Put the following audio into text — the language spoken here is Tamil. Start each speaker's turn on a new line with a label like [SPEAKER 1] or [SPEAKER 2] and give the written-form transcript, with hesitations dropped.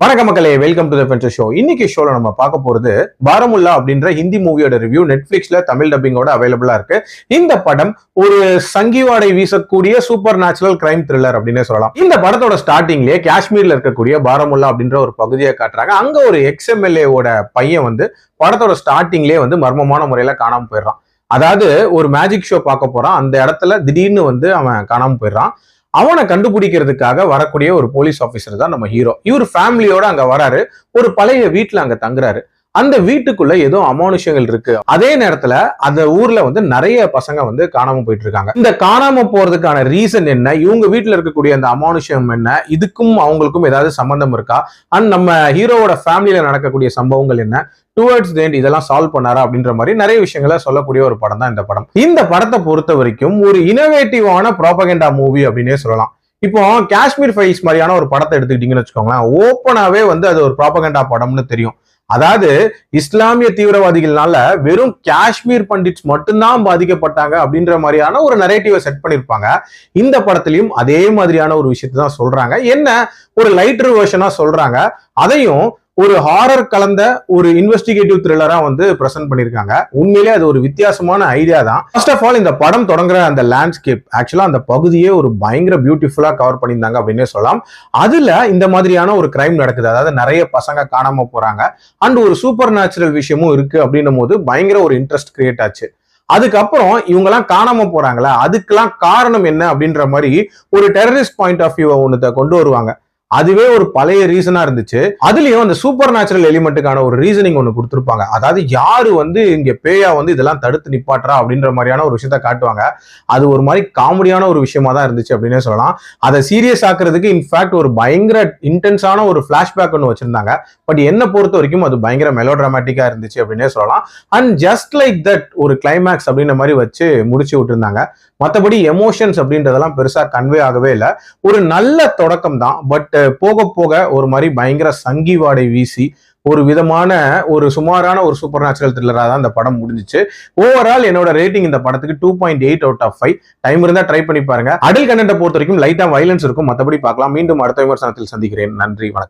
[SPEAKER 1] வணக்கம் மக்களே, வெல்கம் டு தி ஃபென்சர் ஷோ. இன்னைக்கு ஷோல நம்ம பார்க்க போறது பாரமுல்லா அப்படின்ற ஹிந்தி மூவியோட ரிவ்யூ. நெட்ஃபிளிக்ஸ்ல தமிழ் டப்பிங்கோட அவைலபிளா இருக்கு. இந்த படம் ஒரு சங்கிவாடை வீசக்கூடிய சூப்பர் நேச்சுரல் கிரைம் த்ரில்லர் அப்படின்னு சொல்லலாம். இந்த படத்தோட ஸ்டார்டிங்லயே காஷ்மீர்ல இருக்கக்கூடிய பாரமுல்லா அப்படின்ற ஒரு பகுதியை காட்டுறாங்க. அங்க ஒரு XMLA ஓட பையன் படத்தோட ஸ்டார்டிங்லயே மர்மமான முறையில காணாம போயிடுறான். அதாவது ஒரு மேஜிக் ஷோ பார்க்க போறான். அந்த இடத்துல திடீர்னு அவன் காணாம போயிடுறான். அவனை கண்டுபிடிக்கிறதுக்காக வரக்கூடிய ஒரு போலீஸ் ஆபீசர் தான் நம்ம ஹீரோ. இவர் ஃபேமிலியோட அங்க வராரு. ஒரு பழைய வீட்டுல அங்க தங்குறாரு. அந்த வீட்டுக்குள்ள ஏதோ அமானுஷங்கள் இருக்கு. அதே நேரத்துல அந்த ஊர்ல நிறைய பசங்க காணாம போயிட்டு இருக்காங்க. இந்த காணாம போறதுக்கான ரீசன் என்ன, இவங்க வீட்டுல இருக்கக்கூடிய அந்த அமானுஷம் என்ன, இதுக்கும் அவங்களுக்கும் ஏதாவது சம்பந்தம் இருக்கா, அண்ட் நம்ம ஹீரோவோட ஃபேமிலியில நடக்கக்கூடிய சம்பவங்கள் என்ன, டுவர்ட்ஸ் தி எண்ட் இதெல்லாம் சால்வ் பண்ணாரா அப்படின்ற மாதிரி நிறைய விஷயங்களை சொல்லக்கூடிய ஒரு படம் தான் இந்த படம். இந்த படத்தை பொறுத்த வரைக்கும் ஒரு இனோவேட்டிவான ப்ராபகண்டா மூவி அப்படின்னே சொல்லலாம். இப்போ காஷ்மீர் ஃபைல்ஸ் மாதிரியான ஒரு படத்தை எடுத்துக்கிட்டீங்கன்னு வச்சுக்கோங்களேன், ஓப்பனாவே அது ஒரு ப்ராபகண்டா படம்னு தெரியும். அதாவது இஸ்லாமிய தீவிரவாதிகள்னால வெறும் காஷ்மீர் பண்டிட்ஸ் மட்டும்தான் பாதிக்கப்பட்டாங்க அப்படின்ற மாதிரியான ஒரு நரேட்டிவை செட் பண்ணிருப்பாங்க. இந்த படத்திலையும் அதே மாதிரியான ஒரு விஷயத்தை தான் சொல்றாங்க. என்ன ஒரு லைட்டர் வெர்ஷனா சொல்றாங்க. அதையும் ஒரு ஹாரர் கலந்த ஒரு இன்வெஸ்டிகேட்டிவ் த்ரில்லரா பிரசன்ட் பண்ணிருக்காங்க. உண்மையிலே அது ஒரு வித்தியாசமான ஐடியா தான். ஃபர்ஸ்ட் ஆஃப் ஆல் இந்த படம் தொடங்குற அந்த லேண்ட்ஸ்கேப், ஆக்சுவலா அந்த பகுதியே ஒரு பயங்கர பியூட்டிஃபுல்லா கவர் பண்ணியிருந்தாங்க அப்படின்னே சொல்லலாம். அதுல இந்த மாதிரியான ஒரு கிரைம் நடக்குது. அதாவது நிறைய பசங்க காணாம போறாங்க அண்ட் ஒரு சூப்பர் நேச்சுரல் விஷயமும் இருக்கு அப்படின்னும் போது பயங்கர ஒரு இன்ட்ரெஸ்ட் கிரியேட் ஆச்சு. அதுக்கப்புறம் இவங்க எல்லாம் காணாம போறாங்களா, அதுக்கெல்லாம் காரணம் என்ன அப்படின்ற மாதிரி ஒரு டெரரிஸ்ட் பாயிண்ட் ஆஃப் வியூ ஒன்னத்தை கொண்டு வருவாங்க. அதுவே ஒரு பழைய ரீசனா இருந்துச்சு. அதுலயும் அந்த சூப்பர் நேச்சுரல் எலிமெண்ட்டுக்கான ஒரு ரீசனிங் ஒண்ணு கொடுத்திருப்பாங்க. அதாவது யாரு இங்க பேயா இதெல்லாம் தடுத்து நிப்பாட்டுறா அப்படின்ற மாதிரியான ஒரு விஷயத்த காட்டுவாங்க. அது ஒரு மாதிரி காமெடியான ஒரு விஷயமா தான் இருந்துச்சு அப்படின்னே சொல்லலாம். அதை சீரியஸ் ஆக்குறதுக்கு இன்ஃபேக்ட் ஒரு பயங்கர இன்டென்ஸான ஒரு பிளாஷ்பேக் ஒன்று வச்சிருந்தாங்க. பட் என்ன பொறுத்த வரைக்கும் அது பயங்கர மெலோ டிராமாட்டிக்கா இருந்துச்சு அப்படின்னே சொல்லலாம். அண்ட் ஜஸ்ட் லைக் தட் ஒரு கிளைமேக்ஸ் அப்படின்ற மாதிரி வச்சு முடிச்சு விட்டுருந்தாங்க. மற்றபடி எமோஷன்ஸ் அப்படின்றதெல்லாம் பெருசா கன்வே ஆகவே இல்லை. ஒரு நல்ல தொடக்கம் தான். பட் போக போக ஒரு மாதிரி பயங்கர சங்கி வாடை வீசி ஒரு விதமான ஒரு சுமாரான ஒரு சூப்பர் நேச்சுரல் த்ரில்லரா தான் இந்த படம் முடிஞ்சிச்சு. ஓவரால் என்னோட ரேட்டிங் இந்த படத்துக்கு 2.8 out of 5. டைம் இருந்தா ட்ரை பண்ணி பாருங்க. அடல்ட் கண்டென்ட்டை பொறுத்த வரைக்கும் லைட்டா வயலன்ஸ் இருக்கும். மற்றபடி பார்க்கலாம். மீண்டும் அடுத்த விமர்சனத்தில் சந்திக்கிறேன். நன்றி, வணக்கம்.